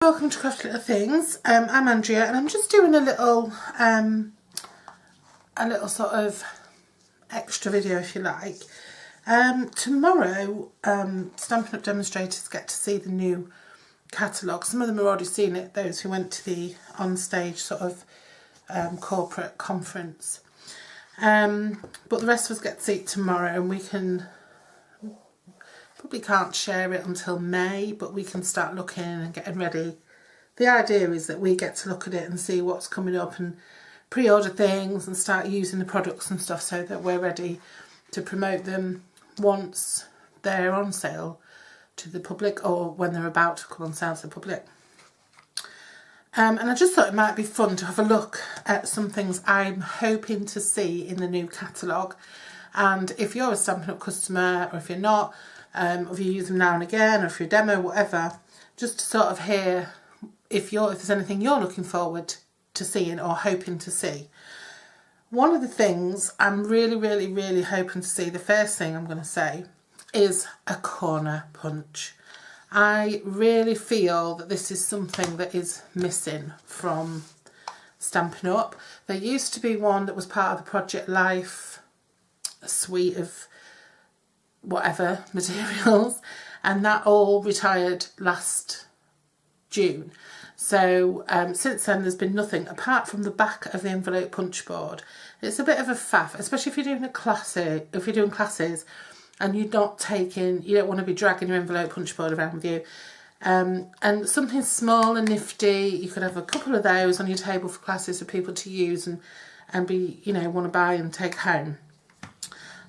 Welcome to Crafty Little Things. I'm Andrea and I'm just doing a little sort of extra video, if you like. Tomorrow Stampin' Up demonstrators get to see the new catalogue. Some of them have already seen it, those who went to the on-stage sort of corporate conference. But the rest of us get to see it tomorrow, and we can probably can't share it until May, but we can start looking and getting ready. The idea is that we get to look at it and see what's coming up and pre-order things and start using the products and stuff so that we're ready to promote them once they're on sale to the public, or when they're about to come on sale to the public. And I just thought it might be fun to have a look at some things I'm hoping to see in the new catalogue. And if you're a Stampin' Up customer, or if you're not, or if you use them now and again, or if you're a demo, whatever, just to sort of hear if there's anything you're looking forward to seeing or hoping to see. One of the things I'm really hoping to see, the first thing I'm going to say, is a corner punch. I really feel that this is something that is missing from Stampin' Up. There used to be one that was part of the Project Life suite of whatever materials, and that all retired last June. So since then there's been nothing apart from the back of the envelope punch board. It's a bit of a faff, especially if you're doing classes and you don't want to be dragging your envelope punch board around with you. And something small and nifty, you could have a couple of those on your table for classes for people to use and be, want to buy and take home.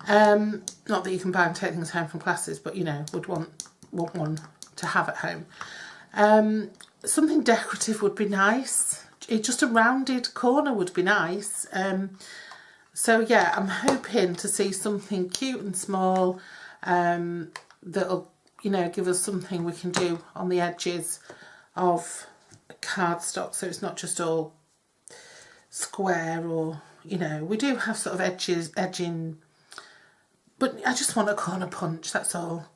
Not that you can buy and take things home from classes, but would want one to have at home. Something decorative would be nice. Just a rounded corner would be nice. So yeah, I'm hoping to see something cute and small that'll give us something we can do on the edges of cardstock, so it's not just all square, or we do have sort of edging, but I just want a corner punch, that's all.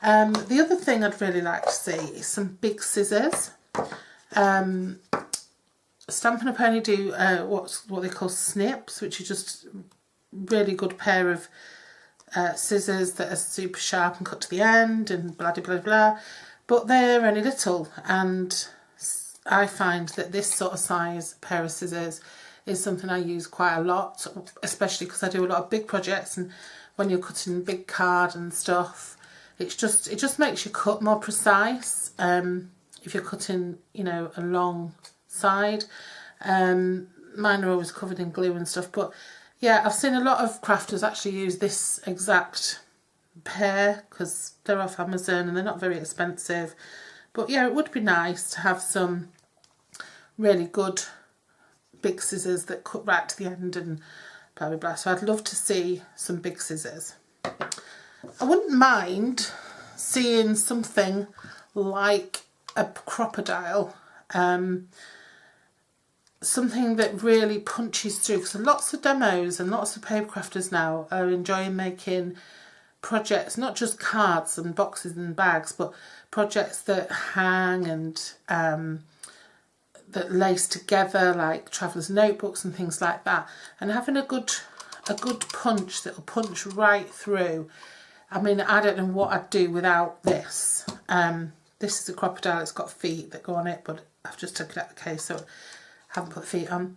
The other thing I'd really like to see is some big scissors. Stampin' Up only do what they call snips, which are just really good pair of scissors that are super sharp and cut to the end and blah blah blah, but they're only little, and I find that this sort of size pair of scissors is something I use quite a lot, especially because I do a lot of big projects, and when you're cutting big card and stuff, it just makes your cut more precise. If you're cutting a long side, mine are always covered in glue and stuff, but yeah, I've seen a lot of crafters actually use this exact pair because they're off Amazon and they're not very expensive. But yeah, it would be nice to have some really good big scissors that cut right to the end and blah blah blah. So I'd love to see some big scissors. I wouldn't mind seeing something like a crocodile, something that really punches through, because lots of demos and lots of paper crafters now are enjoying making projects, not just cards and boxes and bags, but projects that hang and that lace together, like traveller's notebooks and things like that, and having a good punch that'll punch right through. I mean, I don't know what I'd do without this. This is a crocodile, it's got feet that go on it, but I've just took it out of the case, so I haven't put feet on.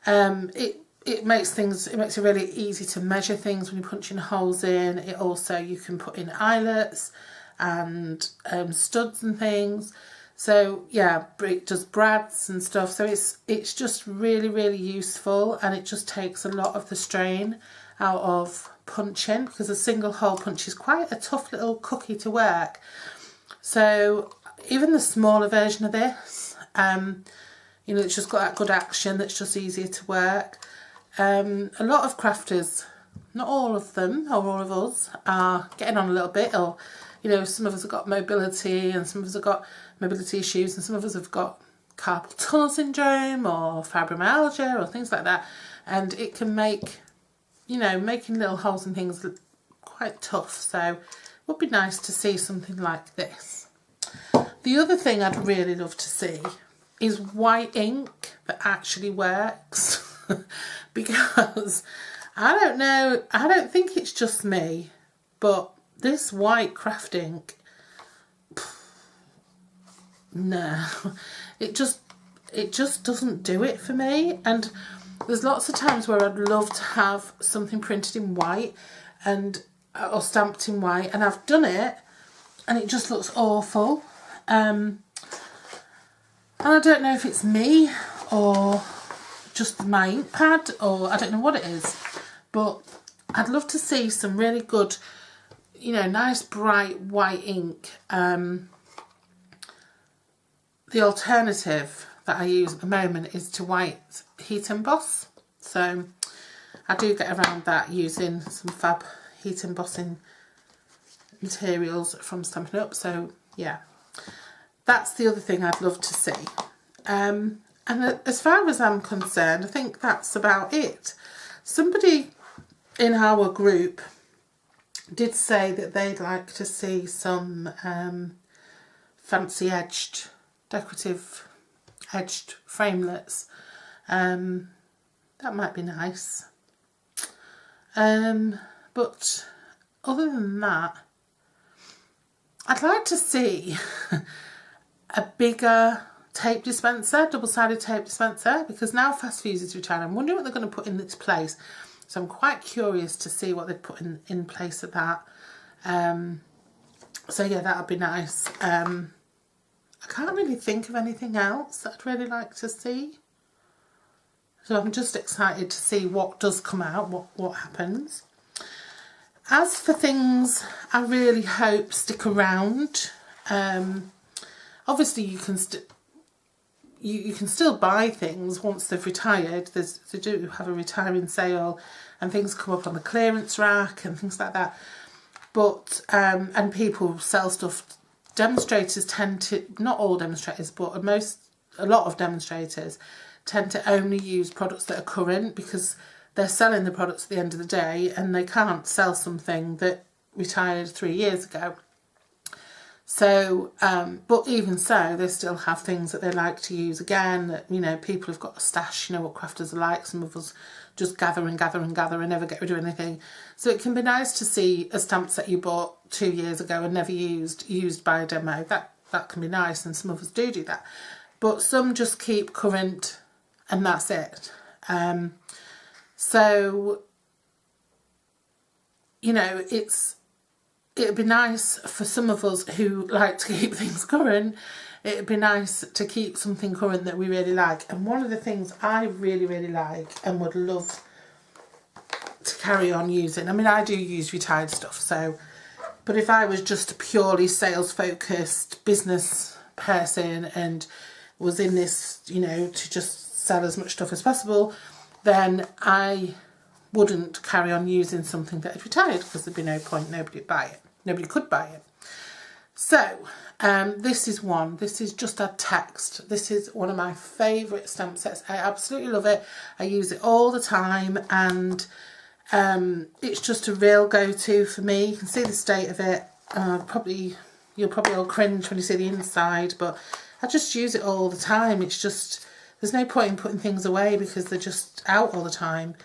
It makes it really easy to measure things when you're punching holes in. It also, you can put in eyelets and studs and things. So yeah, it does brads and stuff. So it's just really useful, and it just takes a lot of the strain out of punching, because a single hole punch is quite a tough little cookie to work. So even the smaller version of this, it's just got that good action that's just easier to work. A lot of crafters, not all of them or all of us, are getting on a little bit, or some of us have got mobility and some of us have got mobility issues, and some of us have got carpal tunnel syndrome or fibromyalgia or things like that, and it can make making little holes and things quite tough. So it would be nice to see something like this. The other thing I'd really love to see is white ink that actually works. Because I don't know, I don't think it's just me, but this white craft ink, no, it just doesn't do it for me. And there's lots of times where I'd love to have something printed in white and or stamped in white, and I've done it and it just looks awful. And I don't know if it's me or just my ink pad, or I don't know what it is, but I'd love to see some really good, you know, nice bright white ink. The alternative that I use at the moment is to white heat emboss, so I do get around that using some fab heat embossing materials from Stampin' Up. So yeah, that's the other thing I'd love to see. And as far as I'm concerned, I think that's about it. Somebody in our group did say that they'd like to see some fancy edged, decorative edged framelets. That might be nice. But other than that, I'd like to see a bigger tape dispenser, double-sided tape dispenser, because now Fast Fuse is retired. I'm wondering what they're going to put in its place. So I'm quite curious to see what they put in place of that. So yeah, that would be nice. I can't really think of anything else that I'd really like to see. So I'm just excited to see what does come out, what happens. As for things I really hope stick around, obviously you can still buy things once they've retired. They do have a retiring sale and things come up on the clearance rack and things like that. But, and people sell stuff. Demonstrators tend to, not all demonstrators, but a lot of demonstrators tend to only use products that are current, because they're selling the products at the end of the day and they can't sell something that retired 3 years ago. So, but even so, they still have things that they like to use again, that, you know, people have got a stash, you know what crafters are like. Some of us just gather and gather and gather and never get rid of anything. So it can be nice to see a stamp set you bought 2 years ago and never used by a demo. That can be nice, and some of us do that. But some just keep current and that's it. So, you know, it'd be nice for some of us who like to keep things current. It'd be nice to keep something current that we really like. And one of the things I really, really like and would love to carry on using, I mean, I do use retired stuff, so, but if I was just a purely sales focused business person and was in this, you know, to just sell as much stuff as possible, then I wouldn't carry on using something that had retired, because there'd be no point, nobody would buy it. Nobody could buy it. So, this is one. This is Just Add Text. This is one of my favourite stamp sets. I absolutely love it. I use it all the time, and it's just a real go-to for me. You can see the state of it. You'll probably all cringe when you see the inside, but I just use it all the time. It's just, there's no point in putting things away because they're just out all the time.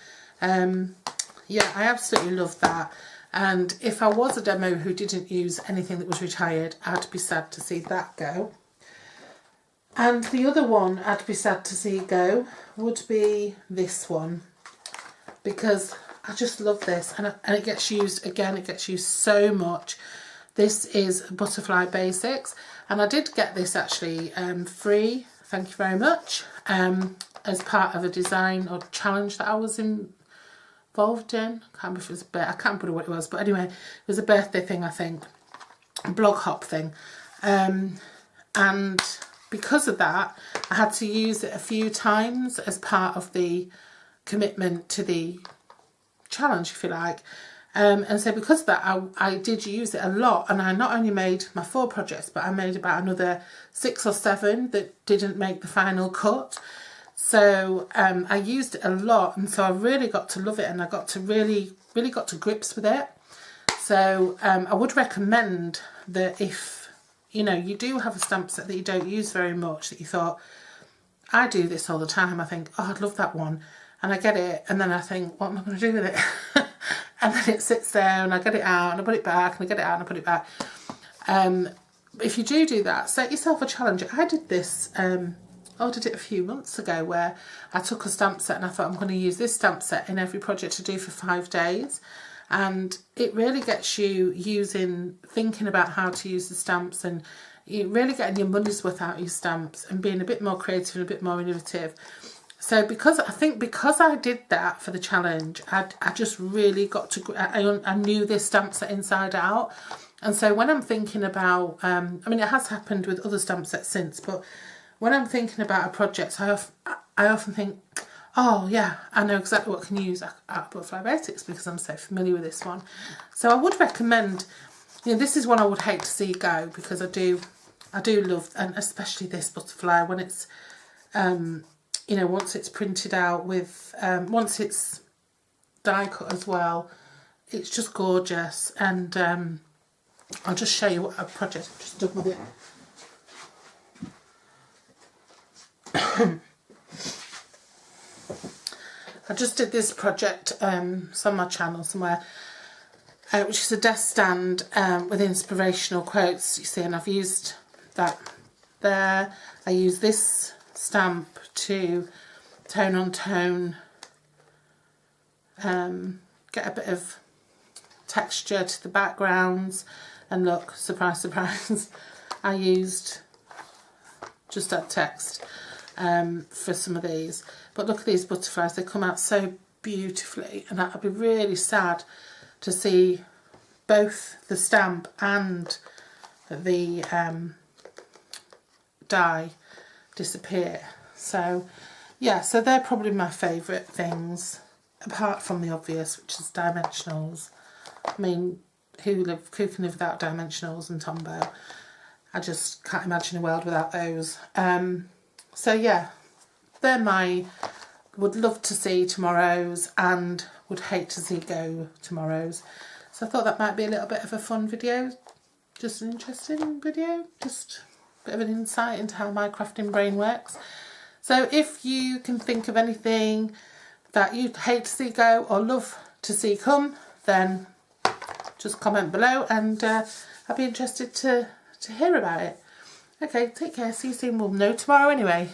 Yeah, I absolutely love that. And if I was a demo who didn't use anything that was retired, I'd be sad to see that go. And the other one I'd be sad to see go would be this one, because I just love this, and it gets used, again, it gets used so much. This is Butterfly Basics, and I did get this actually free, thank you very much, as part of a design or challenge that I was involved in. I can't remember if it was I can't remember what it was, but anyway, it was a birthday thing, I think, a blog hop thing, and because of that I had to use it a few times as part of the commitment to the challenge, if you like, and so because of that I did use it a lot, and I not only made my 4 projects, but I made about another 6 or 7 that didn't make the final cut. So I used it a lot, and so I really got to love it, and I got to really got to grips with it. So I would recommend that if you know, you do have a stamp set that you don't use very much, that you thought, I do this all the time. I think, oh, I'd love that one. And I get it, and then I think, what am I going to do with it? And then it sits there, and I get it out, and I put it back, and I get it out, and I put it back. If you do that, set yourself a challenge. I did this, I did it a few months ago, where I took a stamp set and I thought, I'm going to use this stamp set in every project to do for 5 days. And it really gets you thinking about how to use the stamps, and you really getting your money's worth out of your stamps and being a bit more creative and a bit more innovative. So because I did that for the challenge, I just really got to, I knew this stamp set inside out. And so when I'm thinking about, I mean, it has happened with other stamp sets since, but when I'm thinking about a project, I often think, oh yeah, I know exactly what I can use at Butterfly Basics because I'm so familiar with this one. So I would recommend, you know, this is one I would hate to see go, because I do love, and especially this butterfly, when it's, you know, once it's printed out with, once it's die cut as well, it's just gorgeous. And I'll just show you what a project I've just done with it. I just did this project, it's on my channel somewhere, which is a desk stand with inspirational quotes, you see, and I've used that there. I use this stamp to tone on tone, get a bit of texture to the backgrounds, and look, surprise, surprise, I used just that text for some of these. But look at these butterflies, they come out so beautifully, and I'd be really sad to see both the stamp and the die disappear. So yeah, so they're probably my favourite things, apart from the obvious, which is dimensionals. I mean, who can live without dimensionals and Tombow? I just can't imagine a world without those. So yeah, they're my would love to see tomorrow's and would hate to see go tomorrow's. So I thought that might be a little bit of a fun video, just an interesting video, just a bit of an insight into how my crafting brain works. So if you can think of anything that you'd hate to see go or love to see come, then just comment below, and I'd be interested to hear about it. Okay, take care, see you soon. We'll know tomorrow anyway.